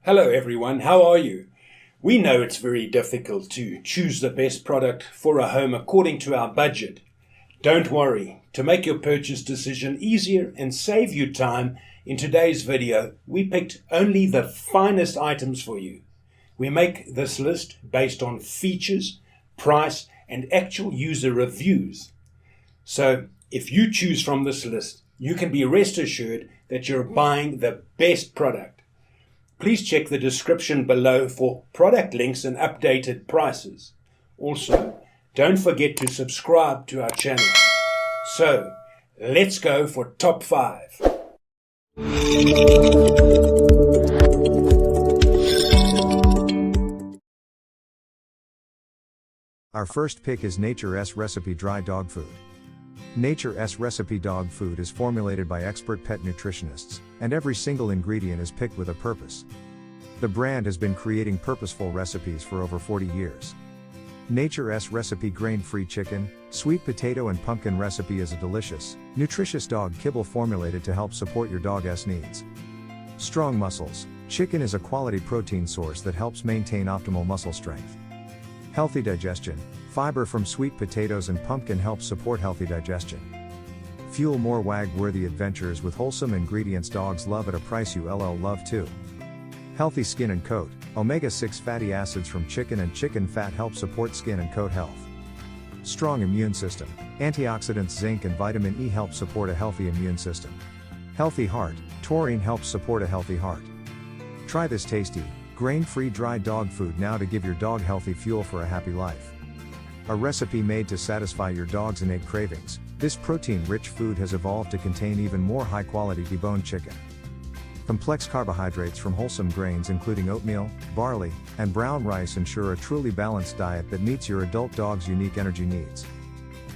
Hello everyone, how are you? We know it's very difficult to choose the best product for a home according to our budget. Don't worry, to make your purchase decision easier and save you time, in today's video we picked only the finest items for you. We make this list based on features, price and actual user reviews. So if you choose from this list, you can be rest assured that you're buying the best product. Please check the description below for product links and updated prices. Also, don't forget to subscribe to our channel. So, let's go for top 5. Our first pick is Nature's Recipe Dry Dog Food. Nature's Recipe Dog Food is formulated by expert pet nutritionists, and every single ingredient is picked with a purpose. The brand has been creating purposeful recipes for over 40 years. Nature's Recipe grain-free chicken, sweet potato and pumpkin recipe is a delicious, nutritious dog kibble formulated to help support your dog's needs. Strong muscles. Chicken is a quality protein source that helps maintain optimal muscle strength. Healthy digestion. Fiber from sweet potatoes and pumpkin helps support healthy digestion. Fuel more wag-worthy adventures with wholesome ingredients dogs love at a price you'll love too. Healthy skin and coat. Omega-6 fatty acids from chicken and chicken fat help support skin and coat health. Strong immune system. Antioxidants zinc and vitamin E help support a healthy immune system. Healthy heart. Taurine helps support a healthy heart. Try this tasty, grain-free dry dog food now to give your dog healthy fuel for a happy life. A recipe made to satisfy your dog's innate cravings, this protein-rich food has evolved to contain even more high-quality deboned chicken. Complex carbohydrates from wholesome grains including oatmeal, barley, and brown rice ensure a truly balanced diet that meets your adult dog's unique energy needs.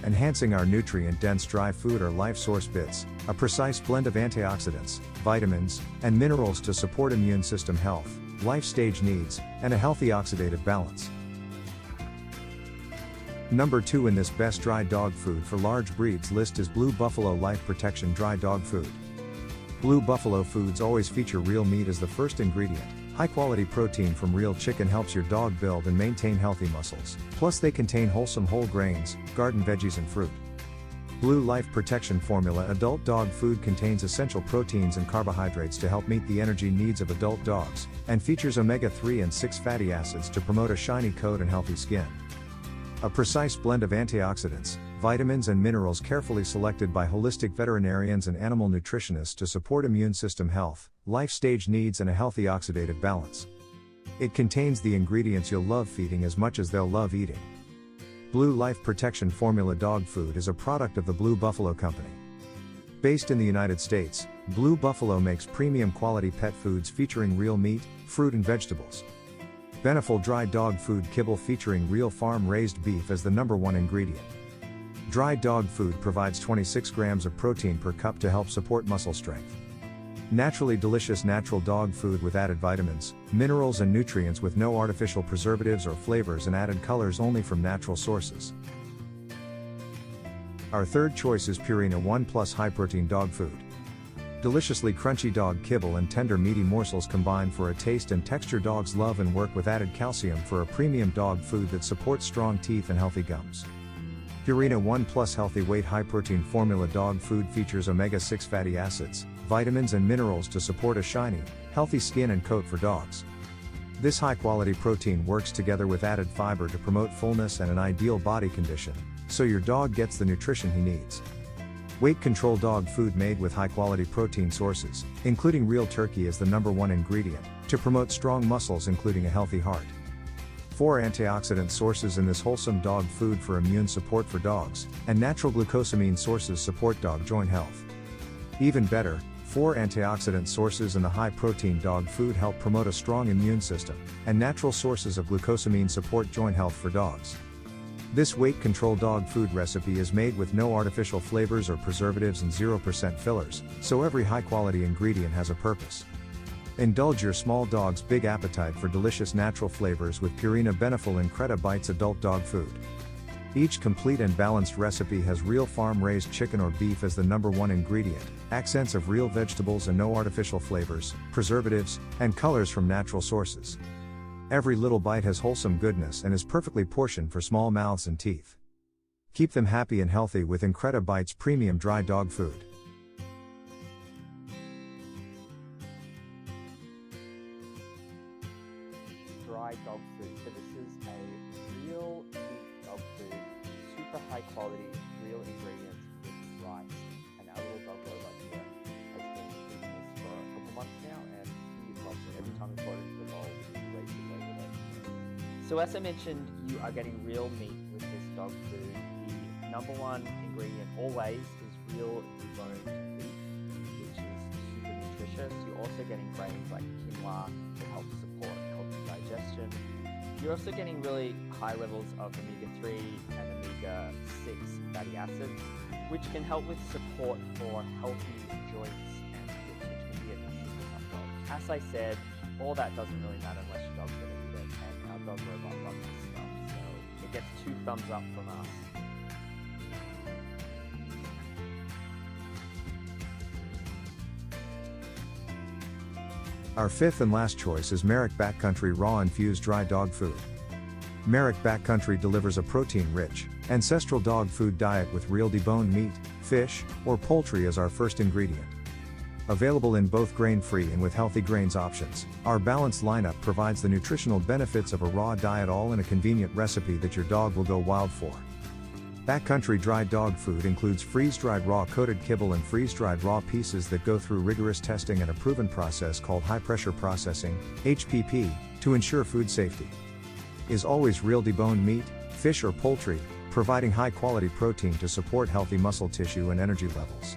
Enhancing our nutrient-dense dry food are Life Source Bits, a precise blend of antioxidants, vitamins, and minerals to support immune system health, life stage needs, and a healthy oxidative balance. Number 2 in this best dry dog food for large breeds list is Blue Buffalo Life Protection Dry Dog Food. Blue Buffalo foods always feature real meat as the first ingredient. High-quality protein from real chicken helps your dog build and maintain healthy muscles. Plus they contain wholesome whole grains, garden veggies and fruit. Blue Life Protection Formula adult dog food contains essential proteins and carbohydrates to help meet the energy needs of adult dogs, and features omega-3 and 6 fatty acids to promote a shiny coat and healthy skin. A precise blend of antioxidants, vitamins and minerals carefully selected by holistic veterinarians and animal nutritionists to support immune system health, life stage needs and a healthy oxidative balance. It contains the ingredients you'll love feeding as much as they'll love eating. Blue Life Protection Formula Dog Food is a product of the Blue Buffalo Company. Based in the United States, Blue Buffalo makes premium quality pet foods featuring real meat, fruit and vegetables. Beneful Dry Dog Food Kibble featuring real farm-raised beef as the #1 ingredient. Dry dog food provides 26 grams of protein per cup to help support muscle strength. Naturally delicious natural dog food with added vitamins, minerals and nutrients with no artificial preservatives or flavors and added colors only from natural sources. Our third choice is Purina 1+ High Protein Dog Food. Deliciously crunchy dog kibble and tender meaty morsels combine for a taste and texture dogs love and work with added calcium for a premium dog food that supports strong teeth and healthy gums. Purina 1+ Healthy Weight High Protein Formula Dog Food features omega-6 fatty acids, vitamins and minerals to support a shiny, healthy skin and coat for dogs. This high-quality protein works together with added fiber to promote fullness and an ideal body condition, so your dog gets the nutrition he needs. Weight control dog food made with high-quality protein sources, including real turkey as the #1 ingredient, to promote strong muscles including a healthy heart. 4 antioxidant sources in this wholesome dog food for immune support for dogs, and natural glucosamine sources support dog joint health. Even better, 4 antioxidant sources in the high-protein dog food help promote a strong immune system, and natural sources of glucosamine support joint health for dogs. This weight control dog food recipe is made with no artificial flavors or preservatives and 0% fillers, so every high-quality ingredient has a purpose. Indulge your small dog's big appetite for delicious natural flavors with Purina Beneful Incredibites Adult Dog Food. Each complete and balanced recipe has real farm-raised chicken or beef as the #1 ingredient, accents of real vegetables and no artificial flavors, preservatives, and colors from natural sources. Every little bite has wholesome goodness and is perfectly portioned for small mouths and teeth. Keep them happy and healthy with Incredibites premium dry dog food. Dry dog food. So this is a real beef dog food, super high quality, real ingredients with rice. And our little dog robot here has been eating this for a couple months now, and he loves it. Every time we pour it into the bowl, he races over it. So as I mentioned, you are getting real meat with this dog food. The #1 ingredient always is real deboned beef, which is super nutritious. You're also getting grains like quinoa that help support healthy digestion. You're also getting really high levels of omega-3 and omega-6 fatty acids, which can help with support for healthy joints and hips, which can be an issue with some dogs. As I said, all that doesn't really matter unless your dog's going to eat it, and our dog robot loves this stuff, so it gets 2 thumbs up from us. Our fifth and last choice is Merrick Backcountry Raw Infused Dry Dog Food. Merrick Backcountry delivers a protein-rich, ancestral dog food diet with real deboned meat, fish, or poultry as our first ingredient. Available in both grain-free and with healthy grains options, our balanced lineup provides the nutritional benefits of a raw diet all in a convenient recipe that your dog will go wild for. Backcountry Dry Dog Food includes freeze-dried raw coated kibble and freeze-dried raw pieces that go through rigorous testing and a proven process called high-pressure processing, HPP, to ensure food safety. Is always real deboned meat, fish or poultry, providing high-quality protein to support healthy muscle tissue and energy levels.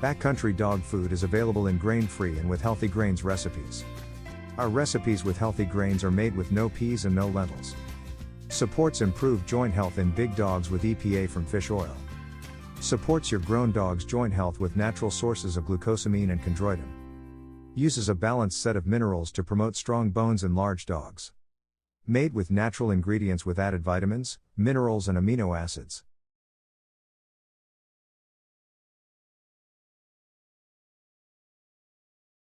Backcountry Dog Food is available in grain-free and with healthy grains recipes. Our recipes with healthy grains are made with no peas and no lentils. Supports improved joint health in big dogs with EPA from fish oil. Supports your grown dog's joint health with natural sources of glucosamine and chondroitin. Uses a balanced set of minerals to promote strong bones in large dogs. Made with natural ingredients with added vitamins, minerals and amino acids.